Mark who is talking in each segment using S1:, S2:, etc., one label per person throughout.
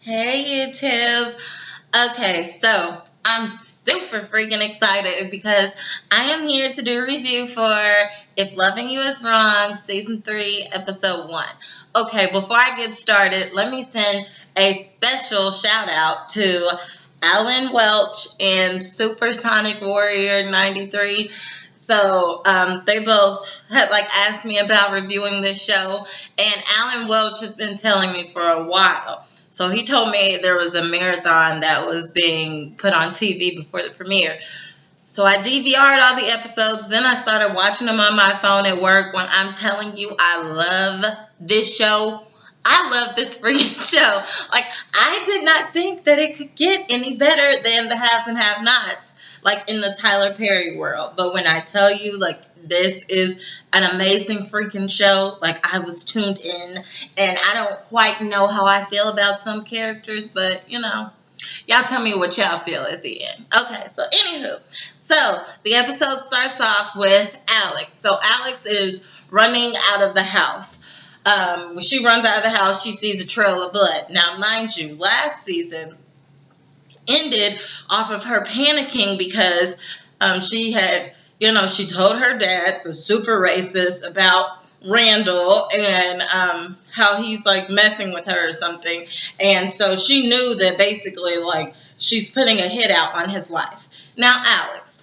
S1: Hey YouTube. Okay, so I'm super freaking excited because I am here to do a review for If Loving You Is Wrong, Season 3, Episode 1. Okay, before I get started, let me send a special shout out to Alan Welch and Supersonic Warrior 93. So they both had asked me about reviewing this show, and Alan Welch has been telling me for a while. So he told me there was a marathon that was being put on TV before the premiere. So I DVR'd all the episodes. Then I started watching them on my phone at work. When I'm telling you, I love this show. I love this freaking show. I did not think that it could get any better than the Haves and Have Nots, in the Tyler Perry world. But when I tell you, this is an amazing freaking show. I was tuned in, and I don't quite know how I feel about some characters, but y'all tell me what y'all feel at the end. Okay, so anywho, so the episode starts off with Alex. So Alex is running out of the house. When she runs out of the house, she sees a trail of blood. Now, mind you, last season ended off of her panicking because she had, she told her dad, the super racist, about Randall and how he's messing with her or something. And so she knew that basically she's putting a hit out on his life. Now, Alex,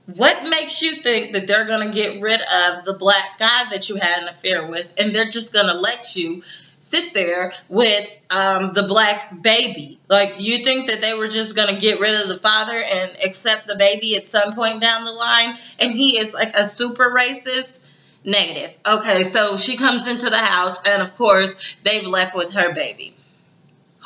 S1: what makes you think that they're going to get rid of the black guy that you had an affair with, and they're just going to let you sit there with the black baby? You think that they were just going to get rid of the father and accept the baby at some point down the line, and he is a super racist? Negative. Okay, so she comes into the house, and of course, they've left with her baby.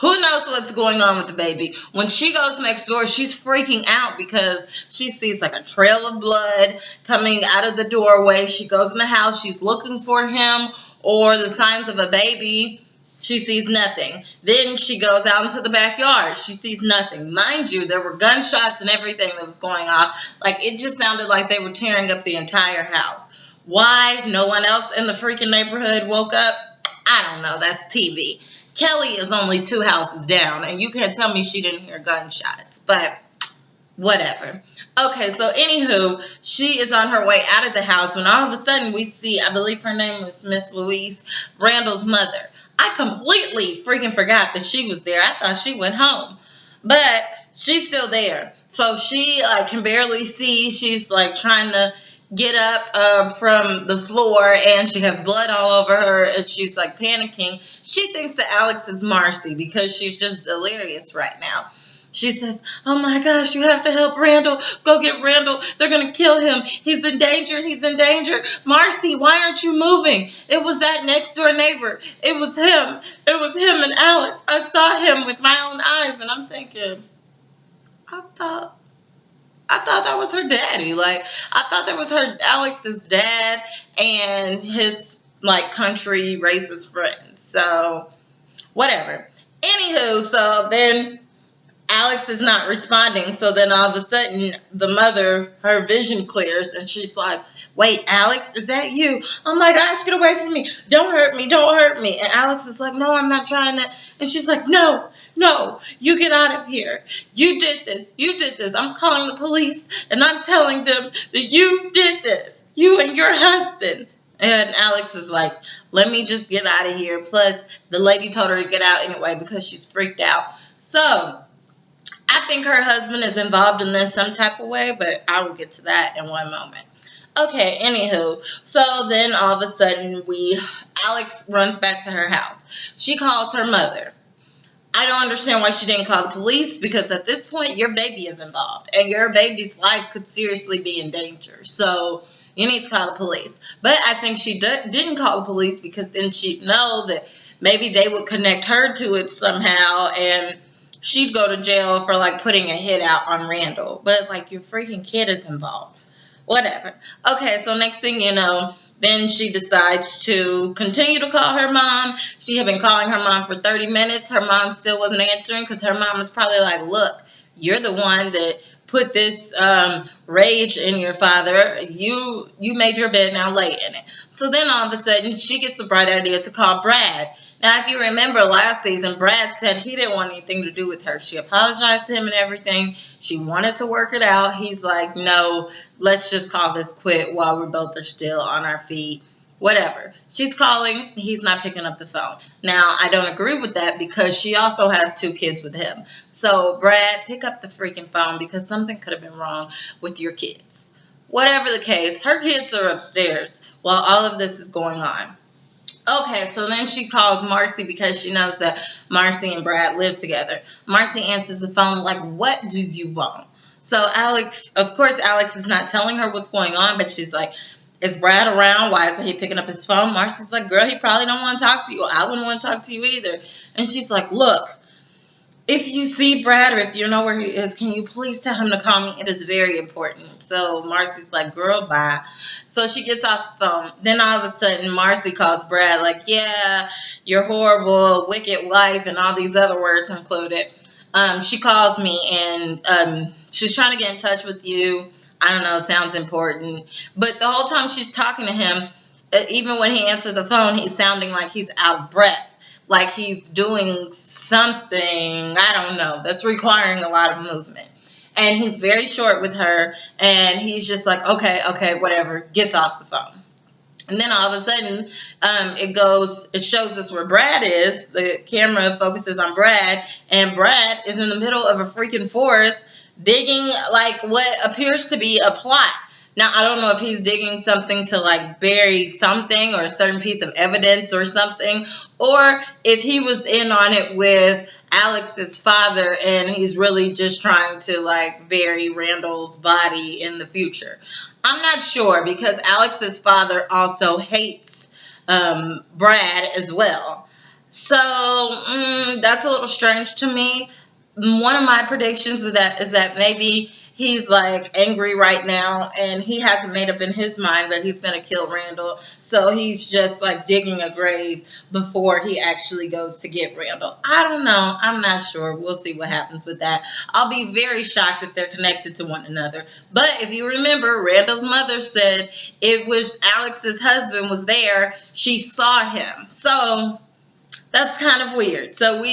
S1: Who knows what's going on with the baby? When she goes next door, she's freaking out because she sees a trail of blood coming out of the doorway. She goes in the house. She's looking for him or the signs of a baby. She sees nothing. Then she goes out into the backyard. She sees nothing. Mind you, there were gunshots and everything that was going off. It just sounded like they were tearing up the entire house. Why no one else in the freaking neighborhood woke up? I don't know. That's TV. Kelly is only 2 houses down, and you can't tell me she didn't hear gunshots, but whatever. Okay, so anywho, she is on her way out of the house when all of a sudden we see, I believe her name was Miss Louise, Randall's mother. I completely freaking forgot that she was there. I thought she went home, but she's still there. So she can barely see. She's trying to get up from the floor, and she has blood all over her, and she's panicking. She thinks that Alex is Marcie because she's just delirious right now. She says, "Oh my gosh, you have to help Randall. Go get Randall. They're going to kill him. He's in danger. He's in danger. Marcie, why aren't you moving? It was that next door neighbor. It was him. It was him and Alex. I saw him with my own eyes." And I'm thinking, I thought that was her daddy. I thought that was Alex's dad and his country racist friends. So whatever. Anywho, so then Alex is not responding. So then all of a sudden the mother, her vision clears, and she's like, "Wait, Alex, is that you? Oh my gosh, get away from me. Don't hurt me. Don't hurt me." And Alex is like, "No, I'm not trying to." And she's like, "No, no, you get out of here. You did this. You did this. I'm calling the police, and I'm telling them that you did this. You and your husband." And Alex is like, "Let me just get out of here." Plus, the lady told her to get out anyway because she's freaked out. So I think her husband is involved in this some type of way, but I will get to that in one moment. Okay, anywho, so then all of a sudden Alex runs back to her house. She calls her mother. I don't understand why she didn't call the police, because at this point your baby is involved and your baby's life could seriously be in danger. So you need to call the police. But I think she didn't call the police because then she'd know that maybe they would connect her to it somehow, and she'd go to jail for putting a hit out on Randall. But your freaking kid is involved. Whatever. Okay, so next thing you know, then she decides to continue to call her mom. She had been calling her mom for 30 minutes. Her mom still wasn't answering because her mom was probably like, "Look, you're the one that put this rage in your father. You made your bed, now lay in it." So then all of a sudden she gets the bright idea to call Brad. Now, if you remember last season, Brad said he didn't want anything to do with her. She apologized to him and everything. She wanted to work it out. He's like, no, let's just call this quit while we both are still on our feet. Whatever. She's calling. He's not picking up the phone. Now, I don't agree with that because she also has 2 kids with him. So, Brad, pick up the freaking phone because something could have been wrong with your kids. Whatever the case, her kids are upstairs while all of this is going on. Okay, so then she calls Marcie because she knows that Marcie and Brad live together. Marcie answers the phone like, what do you want? So Alex, of course, Alex is not telling her what's going on, but she's like, is Brad around? Why isn't he picking up his phone? Marcie's like, girl, he probably don't want to talk to you. I wouldn't want to talk to you either. And she's like, look, if you see Brad or if you know where he is, can you please tell him to call me? It is very important. So Marcie's like, girl, bye. So she gets off the phone. Then all of a sudden, Marcie calls Brad like, yeah, you're horrible, wicked wife, and all these other words included. She calls me and she's trying to get in touch with you. I don't know, sounds important. But the whole time she's talking to him, even when he answers the phone, he's sounding like he's out of breath. Like he's doing something, I don't know, that's requiring a lot of movement. And he's very short with her, and he's just like, okay, whatever, gets off the phone. And then all of a sudden, it shows us where Brad is. The camera focuses on Brad, and Brad is in the middle of a freaking forest digging like what appears to be a plot. Now, I don't know if he's digging something to like bury something or a certain piece of evidence or something, or if he was in on it with Alex's father and he's really just trying to like bury Randall's body in the future. I'm not sure because Alex's father also hates Brad as well. So that's a little strange to me. One of my predictions is that maybe he's like angry right now and he hasn't made up in his mind that he's going to kill Randall. So he's just like digging a grave before he actually goes to get Randall. I don't know. I'm not sure. We'll see what happens with that. I'll be very shocked if they're connected to one another. But if you remember, Randall's mother said it was Alex's husband was there. She saw him. So that's kind of weird. So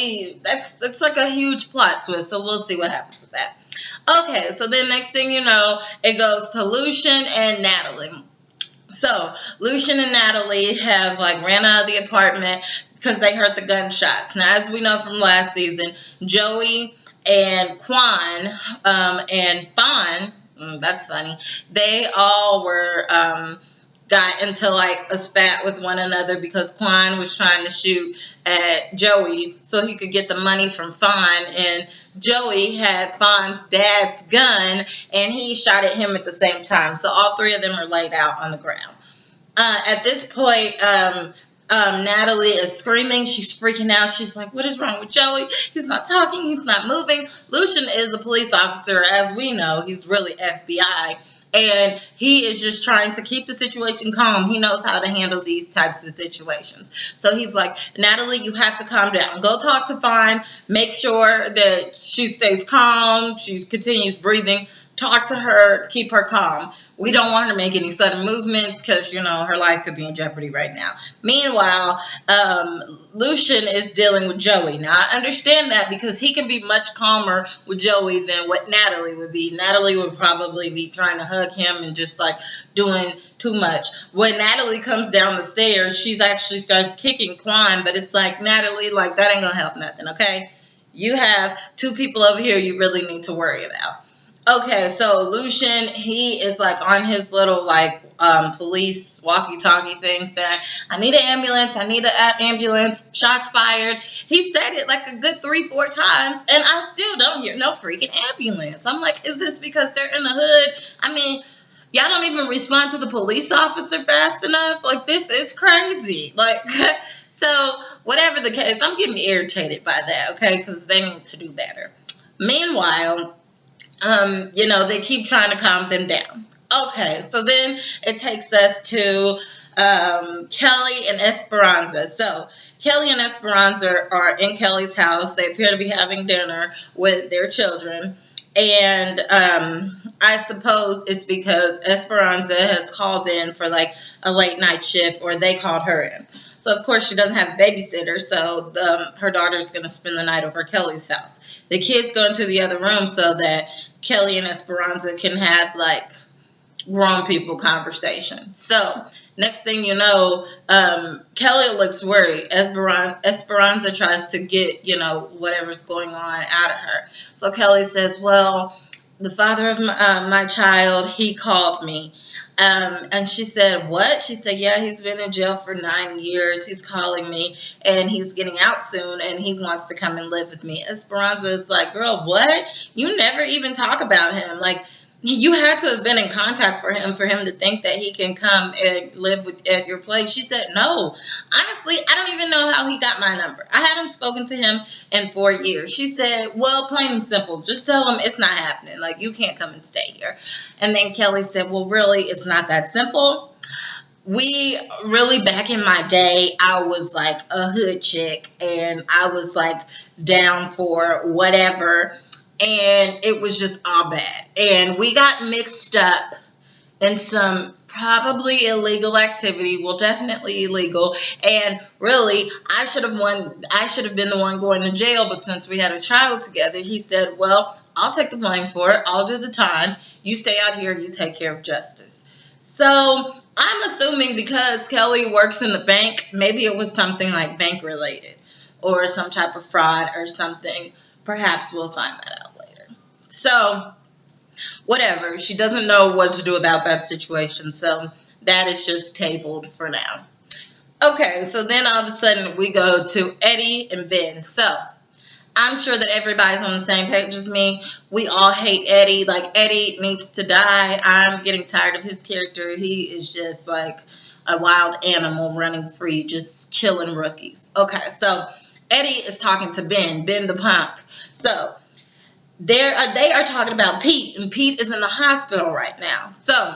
S1: that's like a huge plot twist. So we'll see what happens with that. Okay, so then next thing you know, it goes to Lucian and Natalie. So Lucian and Natalie have like ran out of the apartment because they heard the gunshots. Now, as we know from last season, Joey and Quan and Faun, that's funny, they all were got into like a spat with one another because Quan was trying to shoot at Joey so he could get the money from Faun, and Joey had Fawn's dad's gun and he shot at him at the same time. So all 3 of them are laid out on the ground. At this point, Natalie is screaming. She's freaking out. She's like, what is wrong with Joey? He's not talking. He's not moving. Lucian is a police officer. As we know, he's really FBI. And he is just trying to keep the situation calm. He knows how to handle these types of situations. So he's like, Natalie, you have to calm down. Go talk to Faun. Make sure that she stays calm. She continues breathing. Talk to her. Keep her calm. We don't want her to make any sudden movements because, you know, her life could be in jeopardy right now. Meanwhile, Lucian is dealing with Joey. Now, I understand that because he can be much calmer with Joey than what Natalie would be. Natalie would probably be trying to hug him and just, like, doing too much. When Natalie comes down the stairs, she's actually starts kicking Quan, but it's like, Natalie, like, that ain't gonna help nothing, okay? You have 2 people over here you really need to worry about. Okay, so Lucian, he is like on his little like police walkie-talkie thing saying, I need an ambulance, I need an ambulance, shots fired. He said it like a good 3-4 times, and I still don't hear no freaking ambulance. I'm like, is this because they're in the hood? I mean, y'all don't even respond to the police officer fast enough? Like, this is crazy. Like, so whatever the case, I'm getting irritated by that, okay, because they need to do better. Meanwhile, you know, they keep trying to calm them down. Okay, so then it takes us to Kelly and Esperanza. So Kelly and Esperanza are in Kelly's house. They appear to be having dinner with their children. And I suppose it's because Esperanza has called in for like a late night shift, or they called her in. So of course she doesn't have a babysitter, so her daughter's going to spend the night over at Kelly's house. The kids go into the other room so that Kelly and Esperanza can have like grown people conversation. So next thing you know, Kelly looks worried. Esperanza tries to get, whatever's going on out of her. So Kelly says, well, the father of my child, he called me. And she said, what? She said, yeah, he's been in jail for 9 years. He's calling me, and he's getting out soon, and he wants to come and live with me. Esperanza is like, girl, what? You never even talk about him. Like, you had to have been in contact for him to think that he can come and live at your place. She said, no. Honestly, I don't even know how he got my number. I haven't spoken to him in 4 years. She said, well, plain and simple, just tell him it's not happening. Like, you can't come and stay here. And then Kelly said, well, really, it's not that simple. Back in my day, I was like a hood chick, and I was like down for whatever. And it was just all bad. And we got mixed up in some probably illegal activity. Well, definitely illegal. And really, I should have been the one going to jail. But since we had a child together, he said, well, I'll take the blame for it. I'll do the time. You stay out here and you take care of justice. So I'm assuming because Kelly works in the bank, maybe it was something like bank related or some type of fraud or something. Perhaps we'll find that out later. So, whatever. She doesn't know what to do about that situation. So, that is just tabled for now. Okay, so then all of a sudden we go to Eddie and Ben. So, I'm sure that everybody's on the same page as me. We all hate Eddie. Like, Eddie needs to die. I'm getting tired of his character. He is just like a wild animal running free, just killing rookies. Okay, so Eddie is talking to Ben the punk. So they are talking about Pete, and Pete is in the hospital right now. So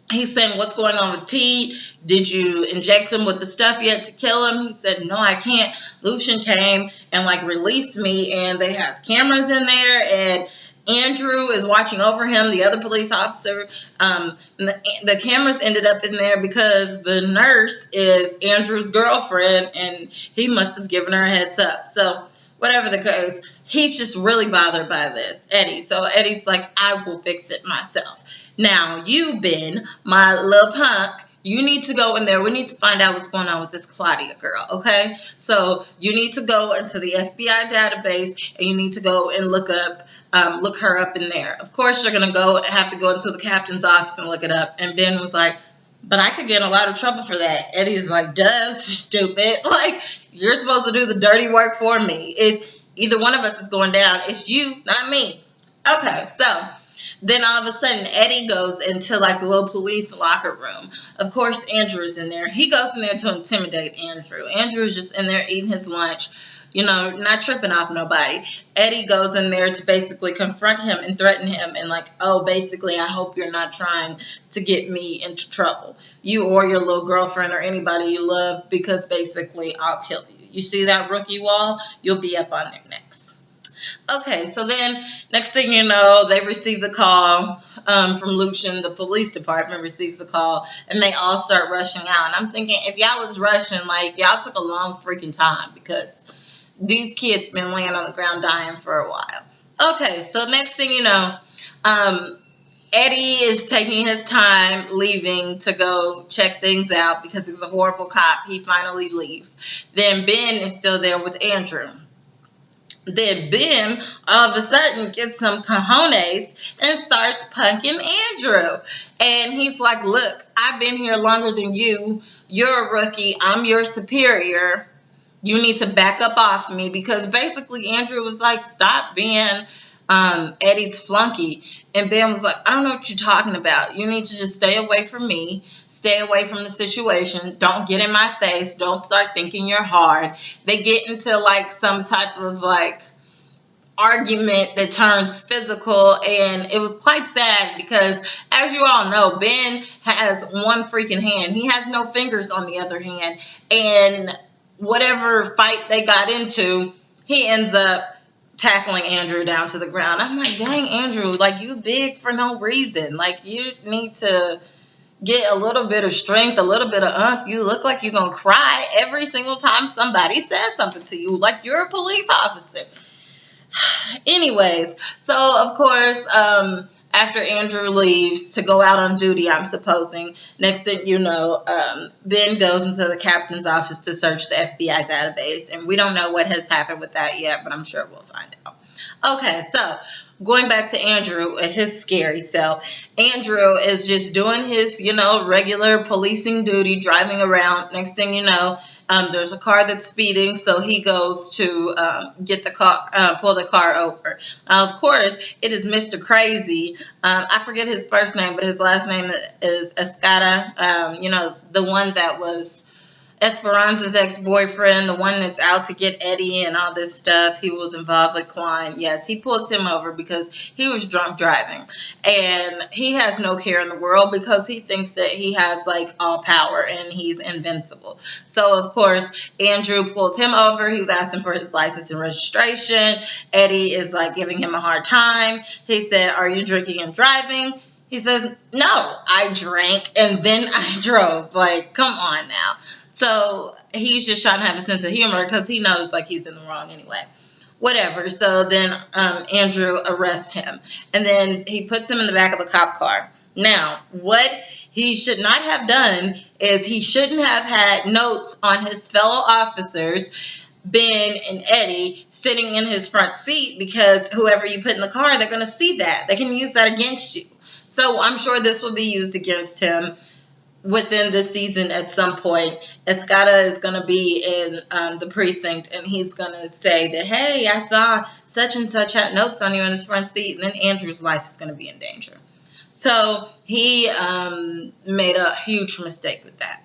S1: he's saying, what's going on with Pete? Did you inject him with the stuff yet to kill him? He said, no, I can't. Lucian came and like released me, and they have cameras in there, and Andrew is watching over him, the other police officer. The cameras ended up in there because the nurse is Andrew's girlfriend, and he must have given her a heads up. So whatever the case, he's just really bothered by this, Eddie. So Eddie's like, I will fix it myself. Now, you, Ben, my little punk, you need to go in there. We need to find out what's going on with this Claudia girl, okay? So you need to go into the FBI database, and you need to go and look her up in there. Of course, you're going to have to go into the captain's office and look it up. And Ben was like, but I could get in a lot of trouble for that. Eddie's like, duh, stupid. Like, you're supposed to do the dirty work for me. If either one of us is going down, it's you, not me. Okay, so then all of a sudden, Eddie goes into like the little police locker room. Of course, Andrew's in there. He goes in there to intimidate Andrew. Andrew's just in there eating his lunch, not tripping off nobody. Eddie goes in there to basically confront him and threaten him and like, oh, basically, I hope you're not trying to get me into trouble. You or your little girlfriend or anybody you love, because basically I'll kill you. You see that rookie wall? You'll be up on there next. Okay, so then next thing you know, they receive the call from Lucian. The police department receives the call, and they all start rushing out. And I'm thinking, if y'all was rushing, like, y'all took a long freaking time, because these kids been laying on the ground dying for a while. Okay, so next thing you know, Eddie is taking his time leaving to go check things out because he's a horrible cop. He finally leaves. Then Ben is still there with Andrew. Then Ben, all of a sudden, gets some cojones and starts punking Andrew. And he's like, look, I've been here longer than you. You're a rookie. I'm your superior. You need to back up off me. Because basically, Andrew was like, stop being Eddie's flunky. And Ben was like, I don't know what you're talking about. You need to just stay away from me. Stay away from the situation. Don't get in my face. Don't start thinking you're hard. They get into like some type of like argument that turns physical, and it was quite sad because, as you all know, Ben has one freaking hand. He has no fingers on the other hand, and whatever fight they got into, he ends up tackling Andrew down to the ground. I'm like, dang, Andrew, like, you big for no reason. Like, you need to get a little bit of strength, a little bit of umph. You look like you're going to cry every single time somebody says something to you. Like, you're a police officer. Anyways, so of course, after Andrew leaves to go out on duty, I'm supposing, next thing you know, Ben goes into the captain's office to search the FBI database, and we don't know what has happened with that yet, but I'm sure we'll find out. Okay, so going back to Andrew and his scary self, Andrew is just doing his, regular policing duty, driving around. Next thing you know, there's a car that's speeding, so he goes to get the car, pull the car over. Of course, it is Mr. Crazy. I forget his first name, but his last name is Escada. The one that was Esperanza's ex-boyfriend, the one that's out to get Eddie and all this stuff. He was involved with Quan. Yes, he pulls him over because he was drunk driving. And he has no care in the world because he thinks that he has, like, all power and he's invincible. So, of course, Andrew pulls him over. He was asking for his license and registration. Eddie is, like, giving him a hard time. He said, "Are you drinking and driving?" He says, "No, I drank and then I drove." Like, come on now. So he's just trying to have a sense of humor because he knows, like, he's in the wrong anyway. Whatever. So then Andrew arrests him. And then he puts him in the back of a cop car. Now, what he should not have done is he shouldn't have had notes on his fellow officers, Ben and Eddie, sitting in his front seat, because whoever you put in the car, they're going to see that. They can use that against you. So I'm sure this will be used against him within the season at some point. Escada is going to be in the precinct, and he's going to say that, "Hey, I saw such and such had notes on you in his front seat," and then Andrew's life is going to be in danger. So he made a huge mistake with that.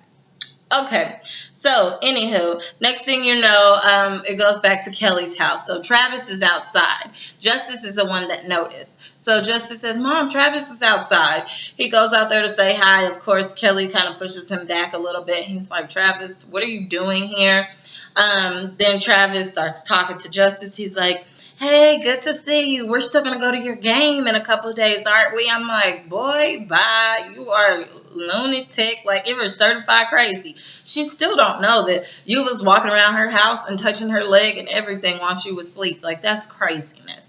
S1: Okay, so anywho, next thing you know, it goes back to Kelly's house. So Travis is outside. Justice is the one that noticed. So Justice says, "Mom, Travis is outside." He goes out there to say hi. Of course, Kelly kind of pushes him back a little bit. He's like, "Travis, what are you doing here?" Then Travis starts talking to Justice. He's like, "Hey, good to see you. We're still going to go to your game in a couple of days, aren't we?" I'm like, "Boy, bye. You are lunatic. Like, you were certified crazy." She still don't know that you was walking around her house and touching her leg and everything while she was asleep. Like, that's craziness.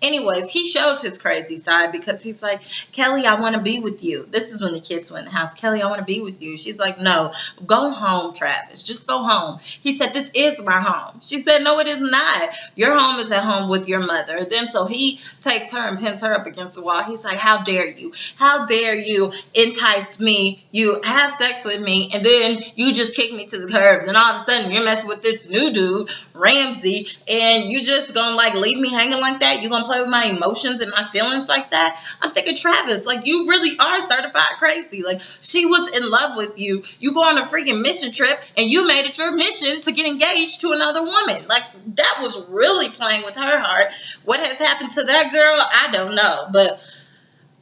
S1: Anyways, he shows his crazy side because he's like, "Kelly, I want to be with you." This is when the kids were in the house. "Kelly, I want to be with you." She's like, "No, go home, Travis. Just go home." He said, "This is my home." She said, "No, it is not. Your home is at home with your mother." Then so he takes her and pins her up against the wall. He's like, "How dare you? How dare you entice me? You have sex with me, and then you just kick me to the curb. And all of a sudden, you're messing with this new dude, Ramsey, and you just gonna, like, leave me hanging like that? You gonna play with my emotions and my feelings like that?" I'm thinking, Travis, like, you really are certified crazy. Like, she was in love with you. You go on a freaking mission trip, and you made it your mission to get engaged to another woman. Like, that was really playing with her heart. What has happened to that girl, I don't know. But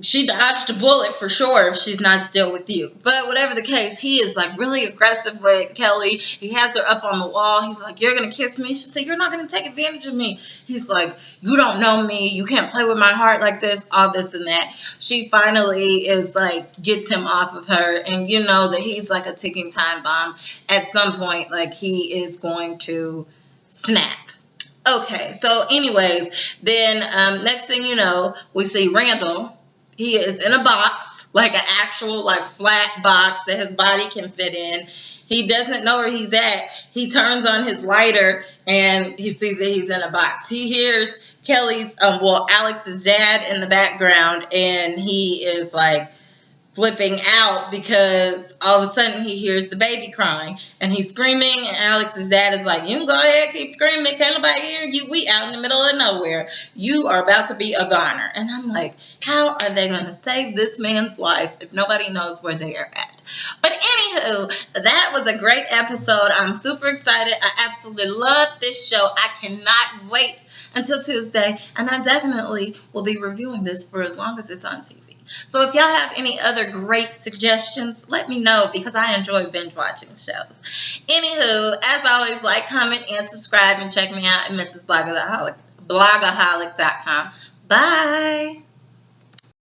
S1: she dodged a bullet for sure if she's not still with you. But whatever the case, he is, like, really aggressive with Kelly. He has her up on the wall. He's like, "You're going to kiss me?" She said, "You're not going to take advantage of me." He's like, "You don't know me. You can't play with my heart like this," all this and that. She finally is, like, gets him off of her. And you know that he's like a ticking time bomb. At some point, like, he is going to snap. Okay, so anyways, then next thing you know, we see Randall. He is in a box, like an actual, like, flat box that his body can fit in. He doesn't know where he's at. He turns on his lighter and he sees that he's in a box. He hears Alex's dad in the background, and he is, like, flipping out because all of a sudden he hears the baby crying and he's screaming, and Alex's dad is like, "You can go ahead, keep screaming. Can't nobody hear you. We out in the middle of nowhere. You are about to be a goner." And I'm like, how are they going to save this man's life if nobody knows where they are at? But anywho, that was a great episode. I'm super excited. I absolutely love this show. I cannot wait until Tuesday, and I definitely will be reviewing this for as long as it's on TV. So if y'all have any other great suggestions, let me know, because I enjoy binge watching shows. Anywho, as always, like, comment, and subscribe, and check me out at Mrs. blogaholic.com. Bye.